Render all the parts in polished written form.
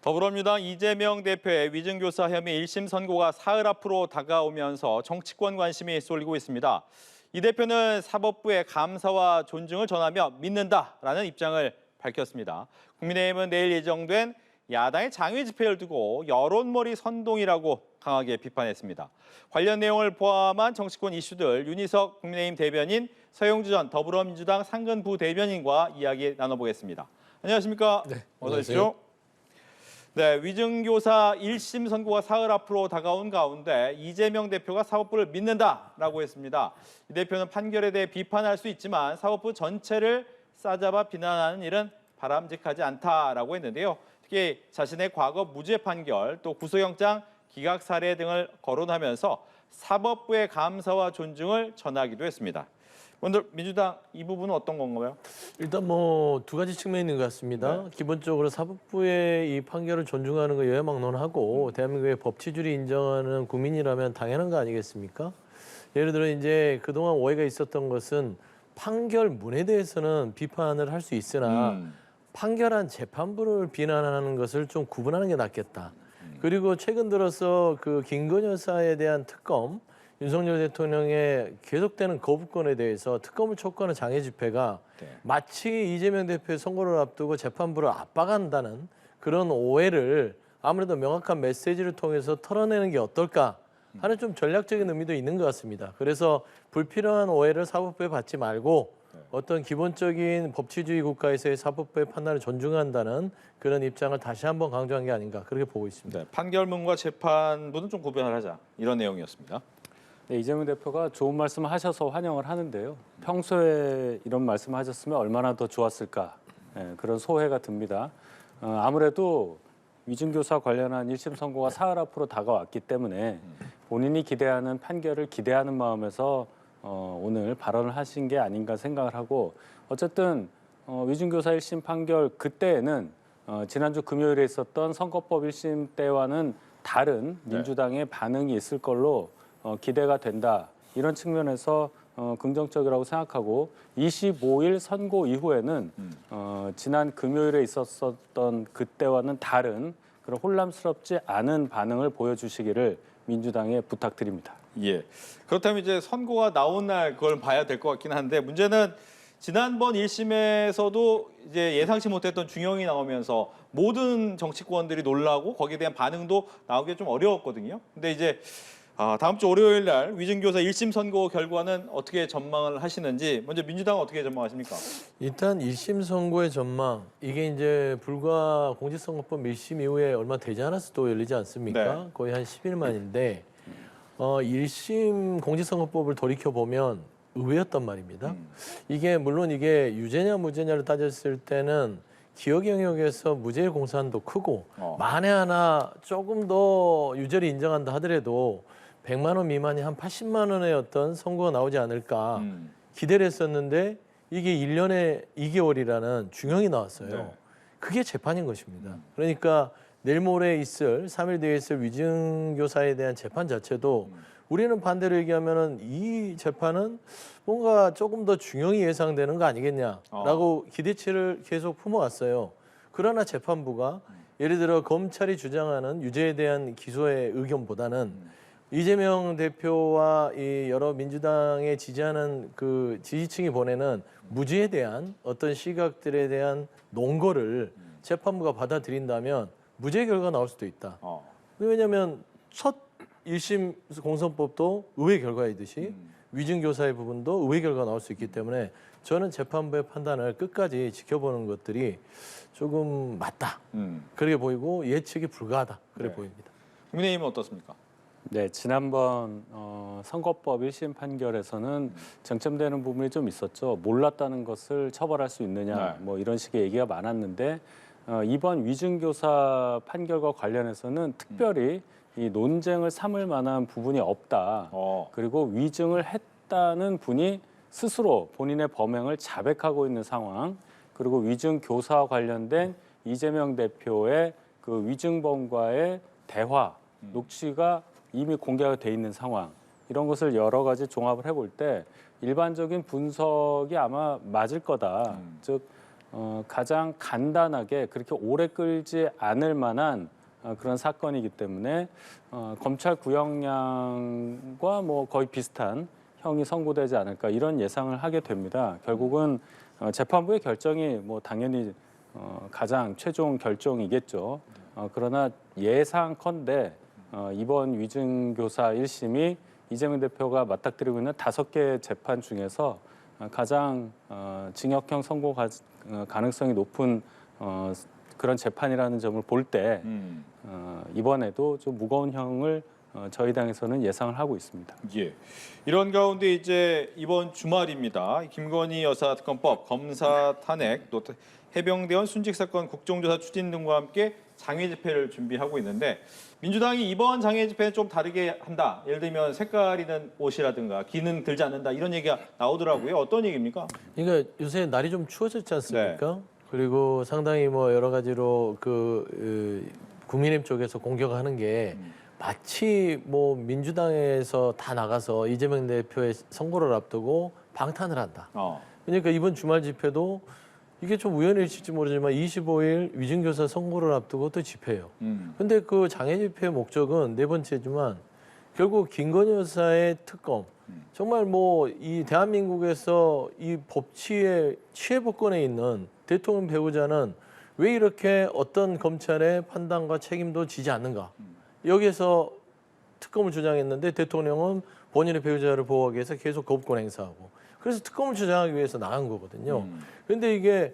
더불어민주당 이재명 대표의 위증교사 혐의 1심 선고가 사흘 앞으로 다가오면서 정치권 관심이 쏠리고 있습니다. 이 대표는 사법부의 감사와 존중을 전하며 믿는다라는 입장을 밝혔습니다. 국민의힘은 내일 예정된 야당의 장외 집회를 두고 여론몰이 선동이라고 강하게 비판했습니다. 관련 내용을 포함한 정치권 이슈들 윤희석 국민의힘 대변인, 서영주 전 더불어민주당 상근 부대변인과 이야기 나눠보겠습니다. 안녕하십니까? 네, 어서 오십시오. 네, 위증교사 1심 선고가 사흘 앞으로 다가온 가운데 이재명 대표가 사법부를 믿는다라고 했습니다. 이 대표는 판결에 대해 비판할 수 있지만 사법부 전체를 싸잡아 비난하는 일은 바람직하지 않다라고 했는데요. 특히 자신의 과거 무죄 판결, 또 구속영장 기각 사례 등을 거론하면서 사법부의 감사와 존중을 전하기도 했습니다. 먼저 민주당 이 부분은 어떤 건가요? 일단 두 가지 측면이 있는 것 같습니다. 네. 기본적으로 사법부의 이 판결을 존중하는 거 여야 막론하고 대한민국의 법치주의 인정하는 국민이라면 당연한 거 아니겠습니까? 예를 들어 이제 그동안 오해가 있었던 것은 판결문에 대해서는 비판을 할 수 있으나 판결한 재판부를 비난하는 것을 좀 구분하는 게 낫겠다. 그리고 최근 들어서 그 김건희 여사에 대한 특검, 윤석열 대통령의 계속되는 거부권에 대해서 특검을 촉구하는 장외 집회가 마치 이재명 대표의 선거를 앞두고 재판부를 압박한다는 그런 오해를 아무래도 명확한 메시지를 통해서 털어내는 게 어떨까 하는 좀 전략적인 의미도 있는 것 같습니다. 그래서 불필요한 오해를 사법부에 받지 말고 어떤 기본적인 법치주의 국가에서의 사법부의 판단을 존중한다는 그런 입장을 다시 한번 강조한 게 아닌가 그렇게 보고 있습니다. 네, 판결문과 재판부는 좀 구별을 하자 이런 내용이었습니다. 네, 이재명 대표가 좋은 말씀 하셔서 환영을 하는데요. 평소에 이런 말씀 하셨으면 얼마나 더 좋았을까 그런 소회가 듭니다. 아무래도 위증교사 관련한 1심 선고가 사흘 앞으로 다가왔기 때문에 본인이 기대하는 판결을 기대하는 마음에서 오늘 발언을 하신 게 아닌가 생각을 하고 어쨌든 위증교사 1심 판결 그때에는 지난주 금요일에 있었던 선거법 1심 때와는 다른 민주당의 반응이 있을 걸로 기대가 된다. 이런 측면에서 긍정적이라고 생각하고 25일 선고 이후에는 지난 금요일에 있었던 그때와는 다른 그런 혼란스럽지 않은 반응을 보여주시기를 민주당에 부탁드립니다. 예. 그렇다면 이제 선고가 나온 날 그걸 봐야 될 것 같긴 한데 문제는 지난번 1심에서도 이제 예상치 못했던 중형이 나오면서 모든 정치권들이 놀라고 거기에 대한 반응도 나오기 좀 어려웠거든요. 근데 이제 다음 주 월요일 날 위증교사 1심 선고 결과는 어떻게 전망을 하시는지 먼저 민주당은 어떻게 전망하십니까? 일단 1심 선고의 전망, 이게 이제 불과 공직선거법 1심 이후에 얼마 되지 않아서 또 열리지 않습니까? 네. 거의 한 10일 만인데 1심 공직선거법을 돌이켜보면 의외였단 말입니다. 이게 물론 이게 유죄냐 무죄냐를 따졌을 때는 기억 영역에서 무죄의 공산도 크고 만에 하나 조금 더 유죄를 인정한다 하더라도 100만 원 미만이 한 80만 원의 어떤 선고가 나오지 않을까 기대를 했었는데 이게 1년에 2개월이라는 중형이 나왔어요. 네. 그게 재판인 것입니다. 그러니까 내일 모레 있을 3일 뒤에 있을 위증교사에 대한 재판 자체도 우리는 반대로 얘기하면은 이 재판은 뭔가 조금 더 중형이 예상되는 거 아니겠냐라고 기대치를 계속 품어왔어요. 그러나 재판부가 예를 들어 검찰이 주장하는 유죄에 대한 기소의 의견보다는 이재명 대표와 이 여러 민주당에 지지하는 그 지지층이 보내는 무죄에 대한 어떤 시각들에 대한 논거를 재판부가 받아들인다면 무죄 결과가 나올 수도 있다. 왜냐하면 첫 1심 공선법도 의회 결과이듯이 위증교사의 부분도 의회 결과가 나올 수 있기 때문에 저는 재판부의 판단을 끝까지 지켜보는 것들이 조금 맞다. 그렇게 보이고 예측이 불가하다. 그래 보입니다. 국민의힘은 어떻습니까? 네, 지난번 선거법 1심 판결에서는 쟁점되는 부분이 좀 있었죠. 몰랐다는 것을 처벌할 수 있느냐, 뭐 이런 식의 얘기가 많았는데 이번 위증교사 판결과 관련해서는 특별히 이 논쟁을 삼을 만한 부분이 없다. 그리고 위증을 했다는 분이 스스로 본인의 범행을 자백하고 있는 상황, 그리고 위증교사와 관련된 이재명 대표의 그 위증범과의 대화, 녹취가 이미 공개가 돼 있는 상황, 이런 것을 여러 가지 종합을 해볼 때 일반적인 분석이 아마 맞을 거다. 즉 가장 간단하게 그렇게 오래 끌지 않을 만한 그런 사건이기 때문에 검찰 구형량과 뭐 거의 비슷한 형이 선고되지 않을까 이런 예상을 하게 됩니다. 결국은 재판부의 결정이 뭐 당연히 가장 최종 결정이겠죠. 그러나 예상컨대 이번 위증교사 1심이 이재명 대표가 맞닥뜨리고 있는 5개 재판 중에서 가장 징역형 선고 가능성이 높은 그런 재판이라는 점을 볼 때 이번에도 좀 무거운 형을 저희 당에서는 예상을 하고 있습니다. 예. 이런 가운데 이제 이번 주말입니다. 김건희 여사 특검법, 검사 탄핵, 또 해병대원 순직 사건 국정조사 추진 등과 함께 장외 집회를 준비하고 있는데 민주당이 이번 장외 집회는 좀 다르게 한다. 예를 들면 색깔 있는 옷이라든가 기능 들지 않는다 이런 얘기가 나오더라고요. 어떤 얘기입니까? 그러니까 요새 날이 좀 추워졌지 않습니까? 그리고 상당히 뭐 여러 가지로 국민의힘 쪽에서 공격하는 게 마치 뭐 민주당에서 다 나가서 이재명 대표의 선거를 앞두고 방탄을 한다. 그러니까 이번 주말 집회도 이게 좀 우연일지 모르지만 25일 위증교사 선고를 앞두고 또 집회예요. 근데 그 장애 집회 목적은 네 번째지만 결국 김건희 여사의 특검 정말 뭐 이 대한민국에서 이 법치의 취해복권에 있는 대통령 배우자는 왜 이렇게 어떤 검찰의 판단과 책임도 지지 않는가? 여기에서 특검을 주장했는데 대통령은 본인의 배우자를 보호하기 위해서 계속 거부권 행사하고 그래서 특검을 주장하기 위해서 나간 거거든요. 그런데 이게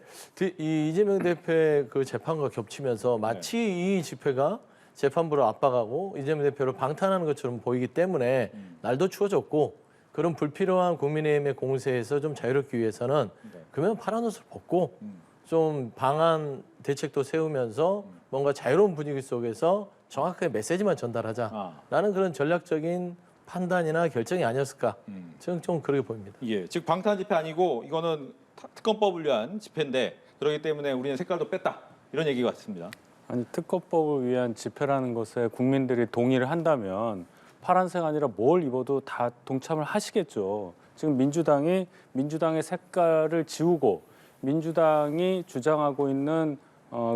이 이재명 대표의 그 재판과 겹치면서 마치 이 집회가 재판부를 압박하고 이재명 대표를 방탄하는 것처럼 보이기 때문에 날도 추워졌고 그런 불필요한 국민의힘의 공세에서 좀 자유롭기 위해서는 그러면 파란 옷을 벗고 좀 방안 대책도 세우면서 뭔가 자유로운 분위기 속에서 정확하게 메시지만 전달하자라는 그런 전략적인 판단이나 결정이 아니었을까 저는 좀 그렇게 보입니다. 예, 즉 방탄 집회 아니고 이거는 특검법을 위한 집회인데 그렇기 때문에 우리는 색깔도 뺐다 이런 얘기 같습니다. 아니 특검법을 위한 집회라는 것에 국민들이 동의를 한다면 파란색 아니라 뭘 입어도 다 동참을 하시겠죠. 지금 민주당의 색깔을 지우고 민주당이 주장하고 있는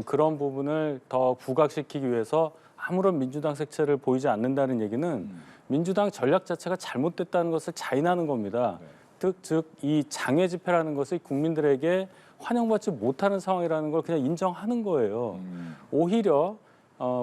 그런 부분을 더 부각시키기 위해서 아무런 민주당 색채를 보이지 않는다는 얘기는 민주당 전략 자체가 잘못됐다는 것을 자인하는 겁니다. 즉 이 장외 집회라는 것이 국민들에게 환영받지 못하는 상황이라는 걸 그냥 인정하는 거예요. 오히려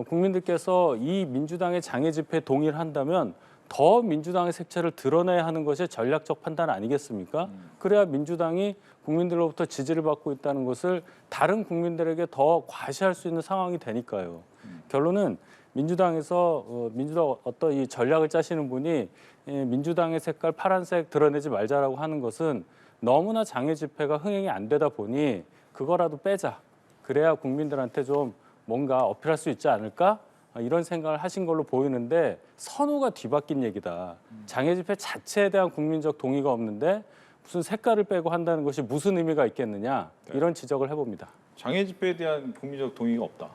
국민들께서 이 민주당의 장외 집회에 동의를 한다면 더 민주당의 색채를 드러내야 하는 것이 전략적 판단 아니겠습니까? 그래야 민주당이 국민들로부터 지지를 받고 있다는 것을 다른 국민들에게 더 과시할 수 있는 상황이 되니까요. 결론은 민주당에서 민주당 어떤 이 전략을 짜시는 분이 민주당의 색깔 파란색 드러내지 말자라고 하는 것은 너무나 장외 집회가 흥행이 안 되다 보니 그거라도 빼자. 그래야 국민들한테 좀 뭔가 어필할 수 있지 않을까? 이런 생각을 하신 걸로 보이는데 선호가 뒤바뀐 얘기다. 장외 집회 자체에 대한 국민적 동의가 없는데 무슨 색깔을 빼고 한다는 것이 무슨 의미가 있겠느냐 이런 지적을 해봅니다. 장외 집회에 대한 국민적 동의가 없다.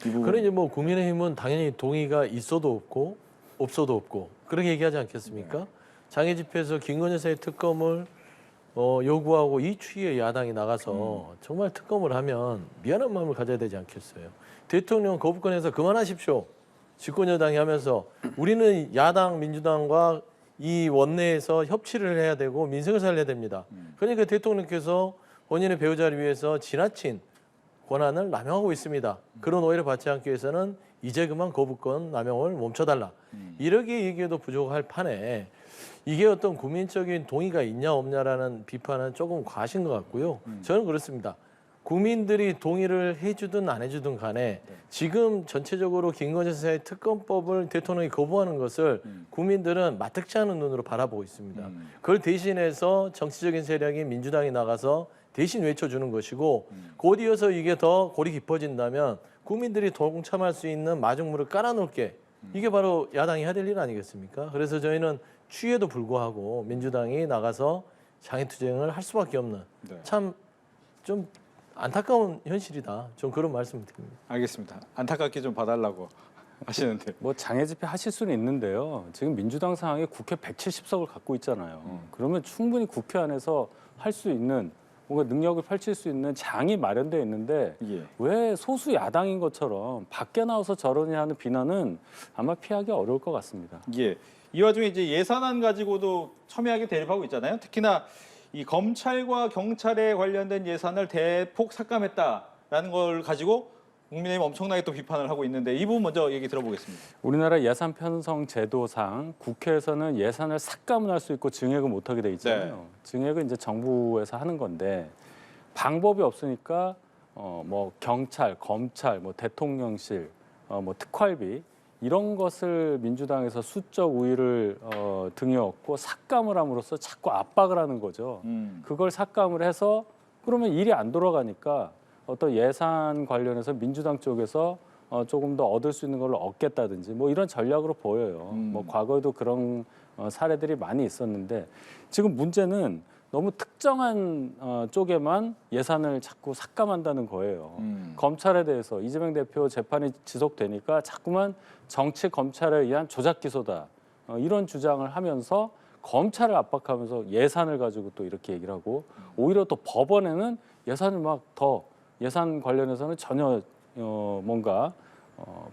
이 부분. 그래 이제 뭐 국민의힘은 당연히 동의가 있어도 없고 없어도 없고 그렇게 얘기하지 않겠습니까? 장외 집회에서 김건희 여사의 특검을 요구하고 이 추이의 야당이 나가서 정말 특검을 하면 미안한 마음을 가져야 되지 않겠어요? 대통령 거부권에서 그만하십시오. 집권 여당이 하면서 우리는 야당 민주당과 이 원내에서 협치를 해야 되고 민생을 살려야 됩니다. 그러니까 대통령께서 본인의 배우자를 위해서 지나친 권한을 남용하고 있습니다. 그런 오해를 받지 않기 위해서는 이제 그만 거부권 남용을 멈춰달라. 이렇게 얘기해도 부족할 판에 이게 어떤 국민적인 동의가 있냐 없냐라는 비판은 조금 과신 것 같고요. 저는 그렇습니다. 국민들이 동의를 해주든 안 해주든 간에 지금 전체적으로 김건희 여사의 특검법을 대통령이 거부하는 것을 국민들은 맞득지 않은 눈으로 바라보고 있습니다. 그걸 대신해서 정치적인 세력인 민주당이 나가서 대신 외쳐주는 것이고 곧 이어서 이게 더 골이 깊어진다면 국민들이 동참할 수 있는 마중물을 깔아놓을 게 이게 바로 야당이 해야 될 일 아니겠습니까? 그래서 저희는 추위에도 불구하고 민주당이 나가서 장애투쟁을 할 수밖에 없는 참 좀 안타까운 현실이다. 좀 그런 말씀을 드립니다. 알겠습니다. 안타깝게 좀 봐달라고 하시는데. 뭐 장외 집회 하실 수는 있는데요. 지금 민주당 상황이 국회 170석을 갖고 있잖아요. 그러면 충분히 국회 안에서 할 수 있는 뭔가 능력을 펼칠 수 있는 장이 마련되어 있는데 예. 왜 소수 야당인 것처럼 밖에 나와서 저러냐 하는 비난은 아마 피하기 어려울 것 같습니다. 예. 이 와중에 이제 예산안 가지고도 첨예하게 대립하고 있잖아요. 특히나 이 검찰과 경찰에 관련된 예산을 대폭 삭감했다라는 걸 가지고 국민의힘 엄청나게 또 비판을 하고 있는데 이 부분 먼저 얘기 들어보겠습니다. 우리나라 예산 편성 제도상 국회에서는 예산을 삭감을 할 수 있고 증액을 못하게 돼 있잖아요. 네. 증액은 이제 정부에서 하는 건데 방법이 없으니까 뭐 경찰, 검찰, 뭐 대통령실, 뭐 특활비 이런 것을 민주당에서 수적 우위를 등에 업고 삭감을 함으로써 자꾸 압박을 하는 거죠. 그걸 삭감을 해서 그러면 일이 안 돌아가니까 어떤 예산 관련해서 민주당 쪽에서 조금 더 얻을 수 있는 걸 얻겠다든지 뭐 이런 전략으로 보여요. 뭐 과거에도 그런 사례들이 많이 있었는데 지금 문제는 너무 특정한 쪽에만 예산을 자꾸 삭감한다는 거예요. 검찰에 대해서 이재명 대표 재판이 지속되니까 자꾸만 정치 검찰에 의한 조작 기소다 이런 주장을 하면서 검찰을 압박하면서 예산을 가지고 또 이렇게 얘기를 하고 오히려 또 법원에는 예산을 막 더 예산 관련해서는 전혀 뭔가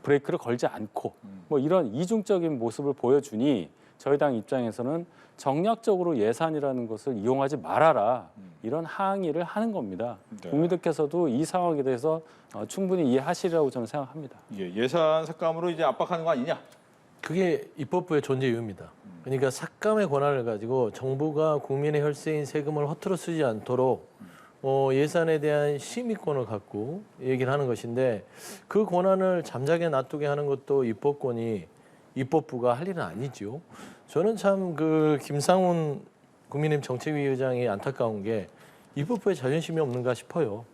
브레이크를 걸지 않고 뭐 이런 이중적인 모습을 보여주니 저희 당 입장에서는 정략적으로 예산이라는 것을 이용하지 말아라 이런 항의를 하는 겁니다. 네. 국민들께서도 이 상황에 대해서 충분히 이해하시리라고 저는 생각합니다. 예, 예산 삭감으로 이제 압박하는 거 아니냐? 그게 입법부의 존재 이유입니다. 그러니까 삭감의 권한을 가지고 정부가 국민의 혈세인 세금을 허투루 쓰지 않도록 예산에 대한 심의권을 갖고 얘기를 하는 것인데 그 권한을 잠자게 놔두게 하는 것도 입법부가 할 일은 아니죠. 저는 참 그 김상훈 국민의힘 정책위 의장이 안타까운 게 입법부에 자존심이 없는가 싶어요.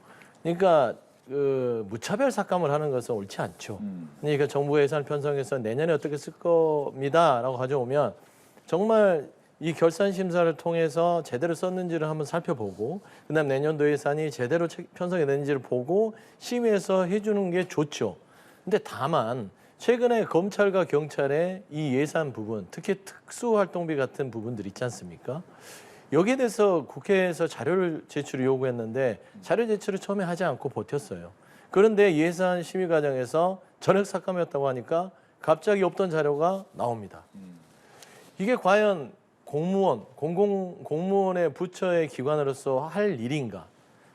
그러니까 그 무차별 삭감을 하는 것은 옳지 않죠. 그러니까 정부 예산 편성해서 내년에 어떻게 쓸 겁니다라고 가져오면 정말 이 결산 심사를 통해서 제대로 썼는지를 한번 살펴보고 그다음 내년도 예산이 제대로 편성이 되는지를 보고 심의해서 해주는 게 좋죠. 근데 다만 최근에 검찰과 경찰의 이 예산 부분, 특히 특수활동비 같은 부분들 있지 않습니까? 여기에 대해서 국회에서 자료를 제출을 요구했는데 자료 제출을 처음에 하지 않고 버텼어요. 그런데 예산 심의 과정에서 전액 삭감이었다고 하니까 갑자기 없던 자료가 나옵니다. 이게 과연 공무원의 부처의 기관으로서 할 일인가?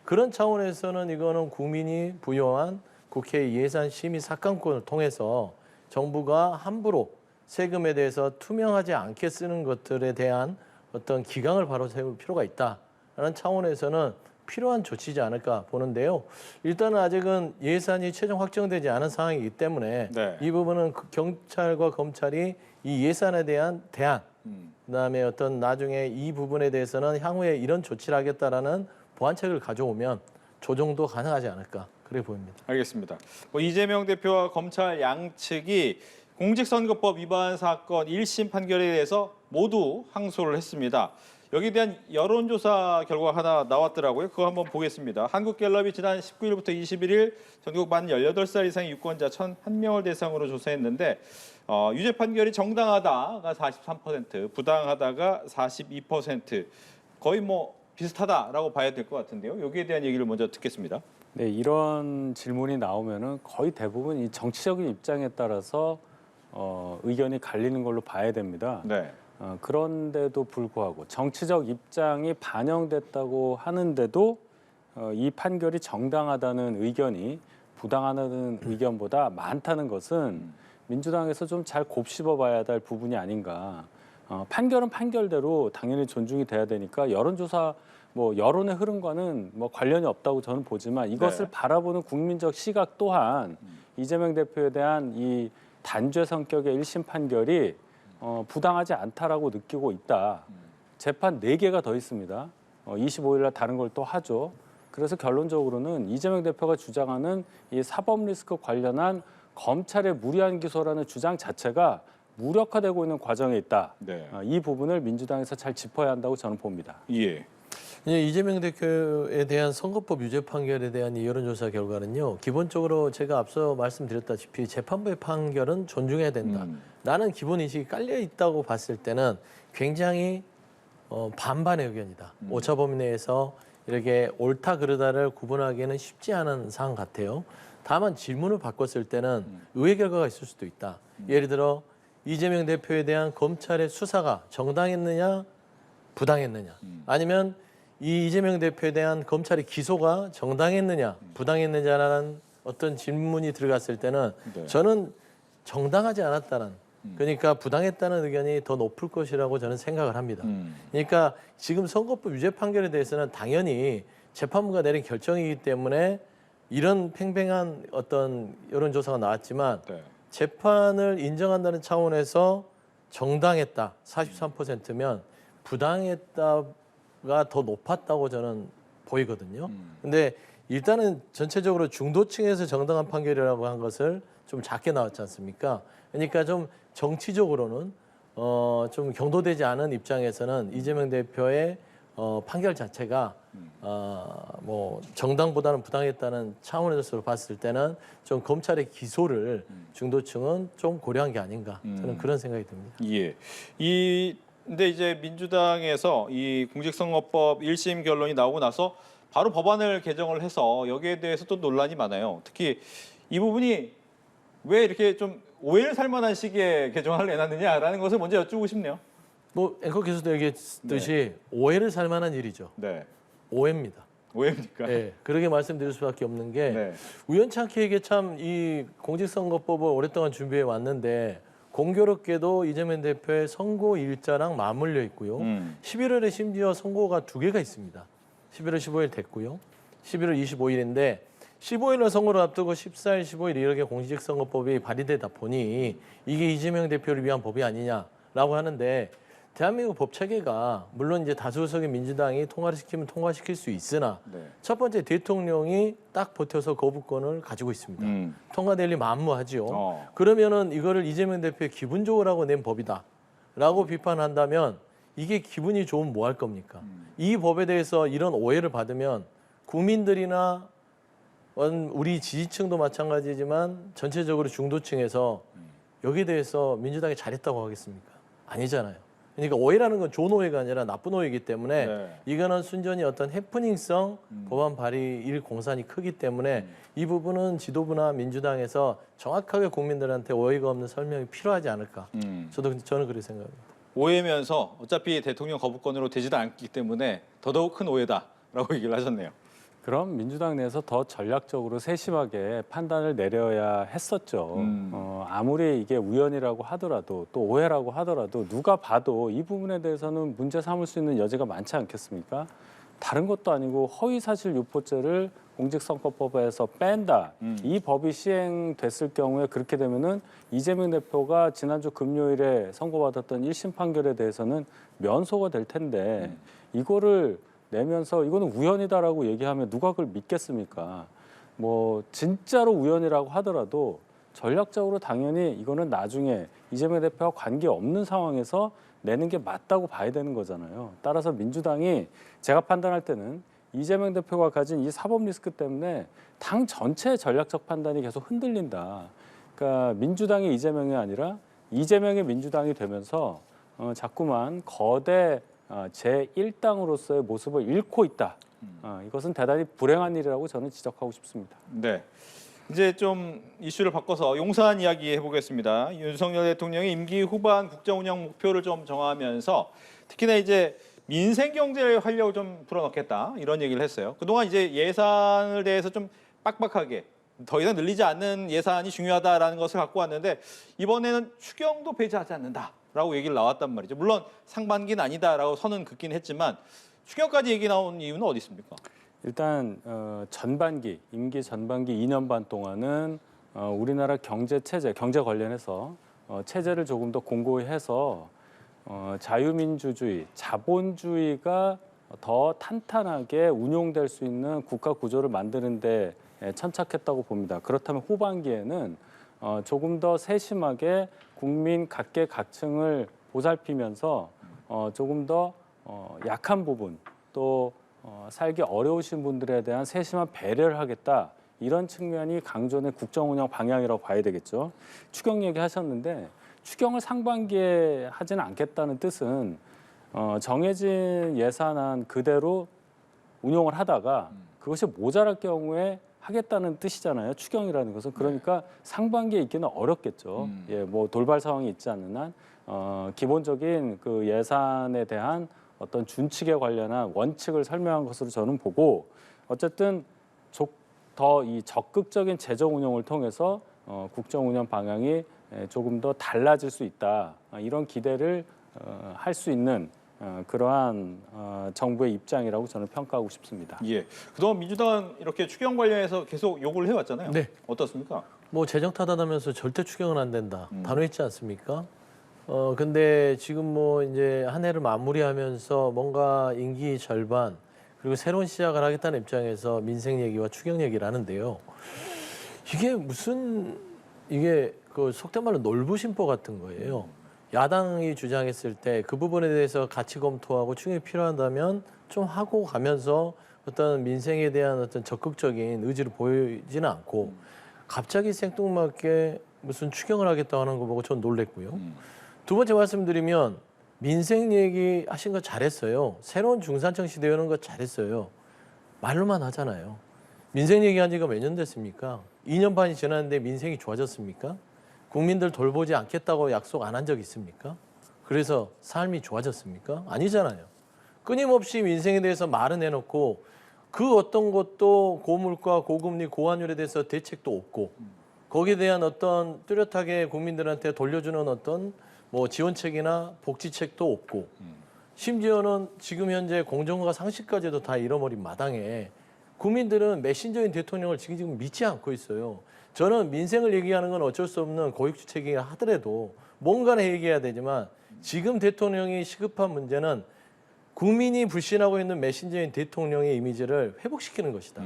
그런 차원에서는 이거는 국민이 부여한 국회 예산 심의 삭감권을 통해서 정부가 함부로 세금에 대해서 투명하지 않게 쓰는 것들에 대한 어떤 기강을 바로 세울 필요가 있다라는 차원에서는 필요한 조치지 않을까 보는데요. 일단은 아직은 예산이 최종 확정되지 않은 상황이기 때문에 네. 이 부분은 경찰과 검찰이 이 예산에 대한 대안, 그다음에 어떤 나중에 이 부분에 대해서는 향후에 이런 조치를 하겠다라는 보완책을 가져오면 조정도 가능하지 않을까 그렇게 보입니다. 알겠습니다. 이재명 대표와 검찰 양측이 공직선거법 위반 사건 1심 판결에 대해서 모두 항소를 했습니다. 여기에 대한 여론조사 결과가 하나 나왔더라고요. 그거 한번 보겠습니다. 한국갤럽이 지난 19일부터 21일 전국 만 18살 이상의 유권자 1,001명을 대상으로 조사했는데 유죄 판결이 정당하다가 43%, 부당하다가 42%, 거의 뭐 비슷하다라고 봐야 될 것 같은데요. 여기에 대한 얘기를 먼저 듣겠습니다. 네, 이런 질문이 나오면은 거의 대부분 이 정치적인 입장에 따라서 의견이 갈리는 걸로 봐야 됩니다. 네. 그런데도 불구하고 정치적 입장이 반영됐다고 하는데도 이 판결이 정당하다는 의견이 부당하다는 의견보다 많다는 것은 민주당에서 좀 잘 곱씹어봐야 할 부분이 아닌가. 판결은 판결대로 당연히 존중이 돼야 되니까 여론조사 뭐 여론의 흐름과는 뭐 관련이 없다고 저는 보지만 이것을 네. 바라보는 국민적 시각 또한 이재명 대표에 대한 이 단죄 성격의 1심 판결이 부당하지 않다라고 느끼고 있다. 재판 4개가 더 있습니다. 25일 날 다른 걸 또 하죠. 그래서 결론적으로는 이재명 대표가 주장하는 이 사법 리스크 관련한 검찰의 무리한 기소라는 주장 자체가 무력화되고 있는 과정에 있다. 네. 이 부분을 민주당에서 잘 짚어야 한다고 저는 봅니다. 예. 이재명 대표에 대한 선거법 유죄 판결에 대한 이 여론조사 결과는요. 기본적으로 제가 앞서 말씀드렸다시피 재판부의 판결은 존중해야 된다. 라는 기본 인식이 깔려 있다고 봤을 때는 굉장히 반반의 의견이다. 오차 범위 내에서 이렇게 옳다 그르다를 구분하기는 쉽지 않은 사안 같아요. 다만 질문을 바꿨을 때는 의외 결과가 있을 수도 있다. 예를 들어 이재명 대표에 대한 검찰의 수사가 정당했느냐 부당했느냐, 아니면 이 이재명 대표에 대한 검찰의 기소가 정당했느냐 부당했느냐라는 어떤 질문이 들어갔을 때는 네. 저는 정당하지 않았다는, 그러니까 부당했다는 의견이 더 높을 것이라고 저는 생각을 합니다. 그러니까 지금 선거법 유죄 판결에 대해서는 당연히 재판부가 내린 결정이기 때문에 이런 팽팽한 어떤 여론조사가 나왔지만 네. 재판을 인정한다는 차원에서 정당했다 43%면 부당했다가 더 높았다고 저는 보이거든요. 근데 일단은 전체적으로 중도층에서 정당한 판결이라고 한 것을 좀 작게 나왔지 않습니까? 그러니까 좀 정치적으로는 좀 경도되지 않은 입장에서는 이재명 대표의 판결 자체가 뭐 정당보다는 부당했다는 차원에서 봤을 때는 좀 검찰의 기소를 중도층은 좀 고려한 게 아닌가, 저는 그런 생각이 듭니다. 예. 근데 이제 민주당에서 이 공직선거법 1심 결론이 나오고 나서 바로 법안을 개정을 해서 여기에 대해서 또 논란이 많아요. 특히 이 부분이 왜 이렇게 좀 오해를 살 만한 시기에 개정안을 내놨느냐라는 것을 먼저 여쭈고 싶네요. 뭐 앵커께서도 얘기했듯이 오해를 살 만한 일이죠. 네. 오해입니다. 오해입니까? 네, 그렇게 말씀드릴 수밖에 없는 게 네. 우연찮게 이게 참 이 공직선거법을 오랫동안 준비해 왔는데 공교롭게도 이재명 대표의 선고 일자랑 맞물려 있고요. 11월에 심지어 선고가 2개가 있습니다. 11월 15일 됐고요. 11월 25일인데 15일날 선거를 앞두고 14일, 15일 이렇게 공직선거법이 발의되다 보니 이게 이재명 대표를 위한 법이 아니냐라고 하는데, 대한민국 법 체계가 물론 이제 다수석의 민주당이 통과를 시키면 통과시킬 수 있으나 네. 첫 번째 대통령이 딱 버텨서 거부권을 가지고 있습니다. 통과될 리 만무하지요. 그러면은 이거를 이재명 대표의 기분 좋으라고 낸 법이다라고 비판한다면 이게 기분이 좋으면 뭐 할 겁니까? 이 법에 대해서 이런 오해를 받으면 국민들이나 우리 지지층도 마찬가지지만 전체적으로 중도층에서 여기에 대해서 민주당이 잘했다고 하겠습니까? 아니잖아요. 그러니까 오해라는 건 좋은 오해가 아니라 나쁜 오해이기 때문에 네. 이거는 순전히 어떤 해프닝성 법안 발의일 공산이 크기 때문에 이 부분은 지도부나 민주당에서 정확하게 국민들한테 오해가 없는 설명이 필요하지 않을까. 저는 그렇게 생각합니다. 오해면서 어차피 대통령 거부권으로 되지도 않기 때문에 더더욱 큰 오해다라고 얘기를 하셨네요. 그럼 민주당 내에서 더 전략적으로 세심하게 판단을 내려야 했었죠. 아무리 이게 우연이라고 하더라도 또 오해라고 하더라도 누가 봐도 이 부분에 대해서는 문제 삼을 수 있는 여지가 많지 않겠습니까? 다른 것도 아니고 허위사실 유포죄를 공직선거법에서 뺀다. 이 법이 시행됐을 경우에 그렇게 되면은 이재명 대표가 지난주 금요일에 선고받았던 1심 판결에 대해서는 면소가 될 텐데 이거를 내면서 이거는 우연이다라고 얘기하면 누가 그걸 믿겠습니까? 뭐 진짜로 우연이라고 하더라도 전략적으로 당연히 이거는 나중에 이재명 대표와 관계없는 상황에서 내는 게 맞다고 봐야 되는 거잖아요. 따라서 민주당이 제가 판단할 때는 이재명 대표가 가진 이 사법 리스크 때문에 당 전체의 전략적 판단이 계속 흔들린다. 그러니까 민주당이 이재명이 아니라 이재명의 민주당이 되면서 자꾸만 거대 제1당으로서의 모습을 잃고 있다. 이것은 대단히 불행한 일이라고 저는 지적하고 싶습니다. 네. 이제 좀 이슈를 바꿔서 용산 이야기 해보겠습니다. 윤석열 대통령이 임기 후반 국정 운영 목표를 좀 정하면서 특히나 이제 민생 경제 활력을 좀 불어넣겠다 이런 얘기를 했어요. 그동안 이제 예산을 대해서 좀 빡빡하게 더 이상 늘리지 않는 예산이 중요하다라는 것을 갖고 왔는데 이번에는 추경도 배제하지 않는다라고 얘기를 나왔단 말이죠. 물론 상반기는 아니다라고 선은 긋긴 했지만 추경까지 얘기 나온 이유는 어디 있습니까? 일단 전반기, 임기 전반기 2년 반 동안은 우리나라 경제 체제, 경제 관련해서 체제를 조금 더 공고히 해서 자유민주주의, 자본주의가 더 탄탄하게 운용될 수 있는 국가 구조를 만드는 데 천착했다고 봅니다. 그렇다면 후반기에는 조금 더 세심하게 국민 각계각층을 보살피면서 조금 더 약한 부분 또 살기 어려우신 분들에 대한 세심한 배려를 하겠다. 이런 측면이 강조된 국정운영 방향이라고 봐야 되겠죠. 추경 얘기하셨는데 추경을 상반기에 하지는 않겠다는 뜻은 정해진 예산안 그대로 운용을 하다가 그것이 모자랄 경우에 하겠다는 뜻이잖아요. 추경이라는 것은. 그러니까 상반기에 있기는 어렵겠죠. 예, 뭐 돌발 상황이 있지 않는 한 기본적인 그 예산에 대한 어떤 준칙에 관련한 원칙을 설명한 것으로 저는 보고 어쨌든 더 이 적극적인 재정 운용을 통해서 국정 운영 방향이 조금 더 달라질 수 있다. 이런 기대를 할 수 있는 그러한 정부의 입장이라고 저는 평가하고 싶습니다. 예. 그동안 민주당은 이렇게 추경 관련해서 계속 요구를 해왔잖아요. 네. 어떻습니까? 뭐 재정 타단하면서 절대 추경은 안 된다. 단호했지 않습니까? 근데 지금 뭐 이제 한 해를 마무리하면서 뭔가 임기 절반 그리고 새로운 시작을 하겠다는 입장에서 민생 얘기와 추경 얘기를 하는데요. 이게 그 속된 말로 놀부심보 같은 거예요. 야당이 주장했을 때 그 부분에 대해서 같이 검토하고 추경이 필요하다면 좀 하고 가면서 어떤 민생에 대한 어떤 적극적인 의지를 보이지는 않고 갑자기 생뚱맞게 무슨 추경을 하겠다고 하는 거 보고 전 놀랬고요. 두 번째 말씀드리면 민생 얘기 하신 거 잘했어요. 새로운 중산층 시대 여는 거 잘했어요. 말로만 하잖아요. 민생 얘기한 지가 몇 년 됐습니까? 2년 반이 지났는데 민생이 좋아졌습니까? 국민들 돌보지 않겠다고 약속 안 한 적 있습니까? 그래서 삶이 좋아졌습니까? 아니잖아요. 끊임없이 민생에 대해서 말은 해놓고 그 어떤 것도 고물가, 고금리, 고환율에 대해서 대책도 없고 거기에 대한 어떤 뚜렷하게 국민들한테 돌려주는 어떤 뭐 지원책이나 복지책도 없고 심지어는 지금 현재 공정과 상식까지도 다 잃어버린 마당에 국민들은 메신저인 대통령을 지금 믿지 않고 있어요. 저는 민생을 얘기하는 건 어쩔 수 없는 고육주책이라 하더라도 뭔가는 얘기해야 되지만 지금 대통령이 시급한 문제는 국민이 불신하고 있는 메신저인 대통령의 이미지를 회복시키는 것이다.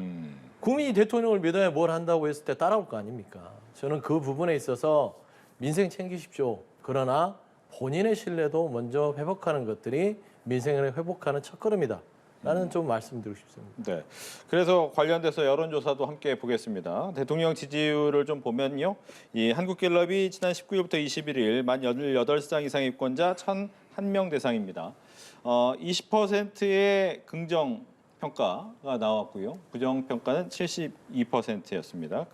국민이 대통령을 믿어야 뭘 한다고 했을 때 따라올 거 아닙니까? 저는 그 부분에 있어서 민생 챙기십시오. 그러나 본인의 신뢰도 먼저 회복하는 것들이 민생을 회복하는 첫걸음이다. 라는 좀 말씀드리고 싶습니다. 네. 그래서 관련돼서 여론조사도 함께 보겠습니다. 대통령 지지율을 좀 보면요. 이 한국갤럽이 지난 19일부터 21일 만 18상 이상의 유권자 1,001명 대상입니다. 20%의 긍정 평가가 나왔고요. 부정 평가는 72%였습니다.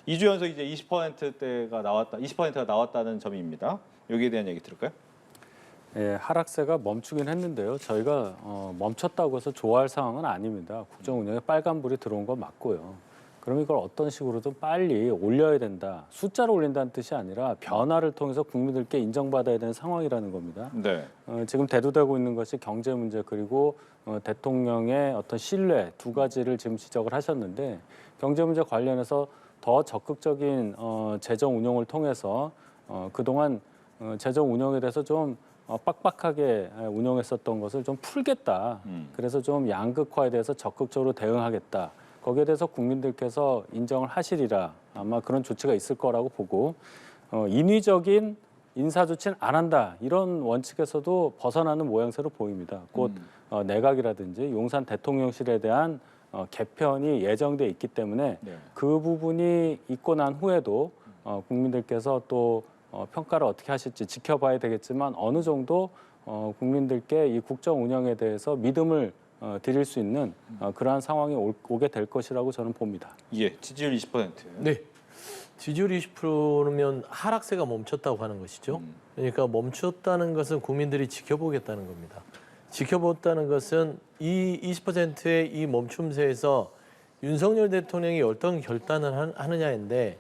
2주 연속 이제 20%대가 나왔다. 20%가 나왔다는 점입니다. 여기에 대한 얘기 들을까요? 예, 하락세가 멈추긴 했는데요. 저희가 멈췄다고 해서 좋아할 상황은 아닙니다. 국정 운영에 빨간불이 들어온 건 맞고요. 그럼 이걸 어떤 식으로든 빨리 올려야 된다. 숫자를 올린다는 뜻이 아니라 변화를 통해서 국민들께 인정받아야 되는 상황이라는 겁니다. 네. 지금 대두되고 있는 것이 경제 문제 그리고 대통령의 어떤 신뢰 두 가지를 지금 지적을 하셨는데 경제 문제 관련해서 더 적극적인 재정 운용을 통해서 그동안 재정 운영에 대해서 좀 빡빡하게 운영했었던 것을 좀 풀겠다. 그래서 좀 양극화에 대해서 적극적으로 대응하겠다. 거기에 대해서 국민들께서 인정을 하시리라. 아마 그런 조치가 있을 거라고 보고 인위적인 인사 조치는 안 한다. 이런 원칙에서도 벗어나는 모양새로 보입니다. 곧 내각이라든지 용산 대통령실에 대한 개편이 예정돼 있기 때문에 네. 그 부분이 있고 난 후에도 국민들께서 또 평가를 어떻게 하실지 지켜봐야 되겠지만 어느 정도 국민들께 이 국정 운영에 대해서 믿음을 드릴 수 있는 그러한 상황이 오게 될 것이라고 저는 봅니다. 예, 지지율 20%. 네. 지지율 20%면 하락세가 멈췄다고 하는 것이죠. 그러니까 멈췄다는 것은 국민들이 지켜보겠다는 겁니다. 지켜보겠다는 것은 이 20%의 이 멈춤세에서 윤석열 대통령이 어떤 결단을 하느냐인데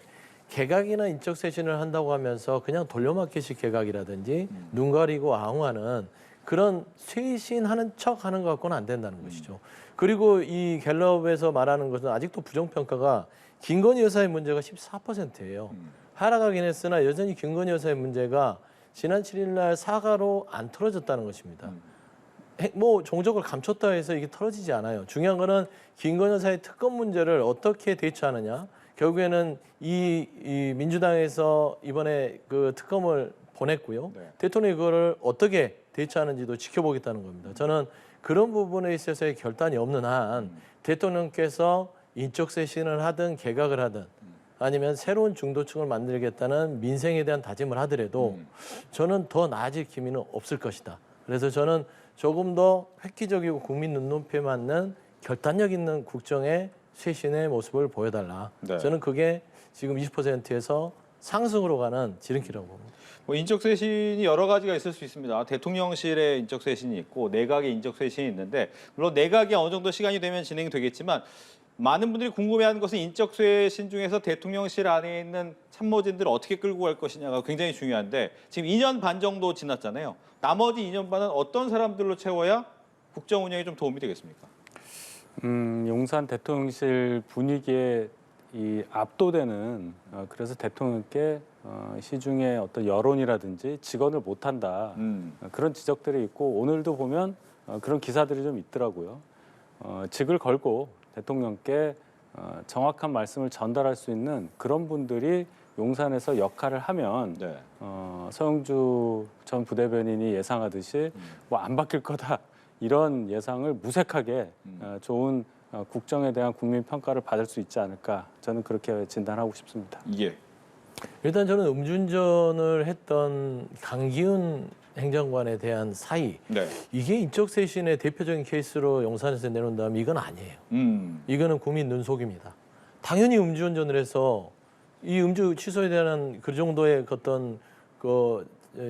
개각이나 인적 쇄신을 한다고 하면서 그냥 돌려막기식 개각이라든지 눈 가리고 아웅하는 그런 쇄신하는 척하는 것 갖고는 안 된다는 것이죠. 그리고 이 갤럽에서 말하는 것은 아직도 부정평가가 김건희 여사의 문제가 14%예요. 하락하긴 했으나 여전히 김건희 여사의 문제가 지난 7일 날 사과로 안 털어졌다는 것입니다. 뭐 종적을 감췄다 해서 이게 털어지지 않아요. 중요한 거는 김건희 여사의 특검 문제를 어떻게 대처하느냐. 결국에는 이 민주당에서 이번에 그 특검을 보냈고요. 네. 대통령이 그거를 어떻게 대처하는지도 지켜보겠다는 겁니다. 저는 그런 부분에 있어서의 결단이 없는 한 대통령께서 인적 쇄신을 하든 개각을 하든 아니면 새로운 중도층을 만들겠다는 민생에 대한 다짐을 하더라도 저는 더 나아질 기미는 없을 것이다. 그래서 저는 조금 더 획기적이고 국민 눈높이에 맞는 결단력 있는 국정의 쇄신의 모습을 보여달라. 네. 저는 그게 지금 20%에서 상승으로 가는 지름길이라고 봅니다. 뭐 인적 쇄신이 여러 가지가 있을 수 있습니다. 대통령실의 인적 쇄신이 있고 내각의 인적 쇄신이 있는데 물론 내각이 어느 정도 시간이 되면 진행이 되겠지만 많은 분들이 궁금해하는 것은 인적 쇄신 중에서 대통령실 안에 있는 참모진들을 어떻게 끌고 갈 것이냐가 굉장히 중요한데 지금 2년 반 정도 지났잖아요. 나머지 2년 반은 어떤 사람들로 채워야 국정 운영에 좀 도움이 되겠습니까? 용산 대통령실 분위기에 압도되는 그래서 대통령께 시중에 어떤 여론이라든지 직언을 못한다 그런 지적들이 있고 오늘도 보면 그런 기사들이 좀 있더라고요. 직을 걸고 대통령께 정확한 말씀을 전달할 수 있는 그런 분들이 용산에서 역할을 하면 네. 서영주 전 부대변인이 예상하듯이 뭐 안 바뀔 거다 이런 예상을 무색하게 좋은 국정에 대한 국민 평가를 받을 수 있지 않을까 저는 그렇게 진단하고 싶습니다. 예. 일단 저는 음주운전을 했던 강기훈 행정관에 대한 사의 네. 이게 인적 쇄신의 대표적인 케이스로 용산에서 내놓는다면 이건 아니에요. 이거는 국민 눈속임이다. 당연히 음주운전을 해서 이 음주 취소에 대한 그 정도의 어떤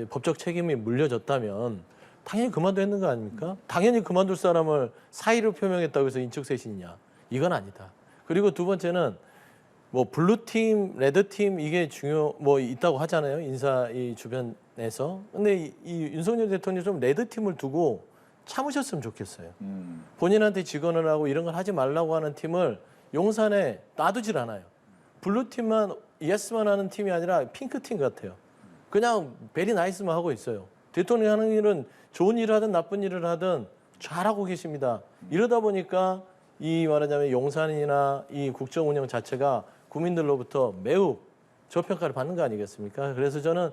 법적 책임이 물려졌다면 당연히 그만둬야 했는 거 아닙니까? 당연히 그만둘 사람을 사의를 표명했다고 해서 인적 쇄신이냐? 이건 아니다. 그리고 두 번째는 뭐 블루팀, 레드팀 이게 뭐 있다고 하잖아요. 인사 이 주변에서. 근데 이 윤석열 대통령이 좀 레드팀을 두고 참으셨으면 좋겠어요. 본인한테 직언을 하고 이런 걸 하지 말라고 하는 팀을 용산에 놔두질 않아요. 블루팀만 예스만 하는 팀이 아니라 핑크팀 같아요. 그냥 베리 나이스만 하고 있어요. 대통령이 하는 일은 좋은 일을 하든 나쁜 일을 하든 잘하고 계십니다. 이러다 보니까 이 말하자면 용산이나 이 국정 운영 자체가 국민들로부터 매우 저평가를 받는 거 아니겠습니까? 그래서 저는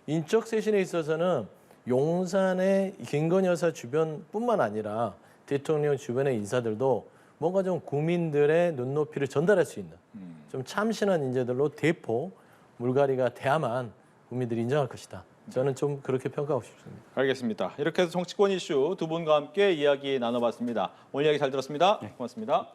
인적 쇄신에 있어서는 용산의 김건희 여사 주변뿐만 아니라 대통령 주변의 인사들도 뭔가 좀 국민들의 눈높이를 전달할 수 있는 좀 참신한 인재들로 대폭 물갈이가 돼야만 국민들이 인정할 것이다. 저는 좀 그렇게 평가하고 싶습니다. 알겠습니다. 이렇게 해서 정치권 이슈 두 분과 함께 이야기 나눠봤습니다. 오늘 이야기 잘 들었습니다. 고맙습니다.